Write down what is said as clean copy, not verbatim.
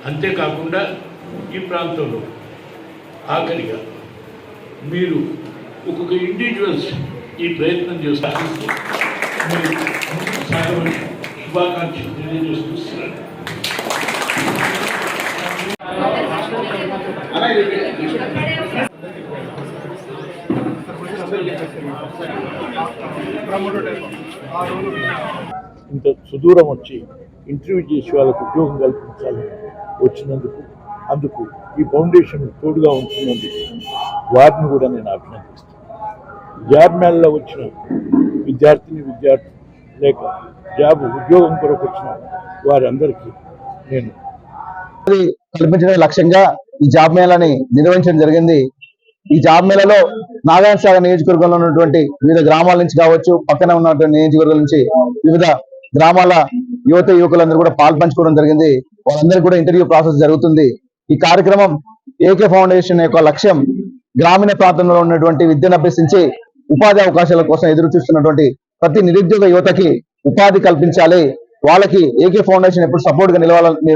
అంతేకాకుండా ఈ ప్రాంతంలో ఆఖరిగా మీరు ఒక్కొక్క ఇండివిజువల్స్ ఈ ప్రయత్నం చేస్తారు మీరు ముందుకు సాగమని శుభాకాంక్షలు తెలియజేస్తున్నాను. ఇంత సుదూరం వచ్చి ఇంటర్వ్యూ చేసి వాళ్ళకు ఉద్యోగం కల్పించాలని వచ్చినందుకు అందుకు ఈ ఫౌండేషన్ తోడుగా ఉంటున్నందుకు వారిని కూడా నేను అభినందిస్తాను. జాబ్ మేళలో వచ్చిన విద్యార్థి లేక జాబ్ ఉద్యోగం కొరకు వచ్చిన వారందరికీ నేను కల్పించడం లక్ష్యంగా ఈ జాబ్ మేళాని నిర్వహించడం జరిగింది. ఈ జాబ్ మేళలో నాగార్జున సాగర్ నియోజకవర్గంలో ఉన్నటువంటి వివిధ గ్రామాల నుంచి కావచ్చు, పక్కన ఉన్నటువంటి నియోజకవర్గాల నుంచి వివిధ గ్రామాల యువకులందరూ కూడా పాల్పంచుకోవడం జరిగింది. వాళ్ళందరికీ కూడా ఇంటర్వ్యూ ప్రాసెస్ జరుగుతుంది. ఈ కార్యక్రమం ఏకే ఫౌండేషన్ యొక్క లక్ష్యం గ్రామీణ ప్రాంతంలో ఉన్నటువంటి విద్యను అభ్యసించి ఉపాధి అవకాశాల కోసం ఎదురు చూస్తున్నటువంటి ప్రతి నిరుద్యోగ యువతకి ఉపాధి కల్పించాలి. వాళ్ళకి ఏకే ఫౌండేషన్ ఎప్పుడు సపోర్ట్ గా నిలవాలని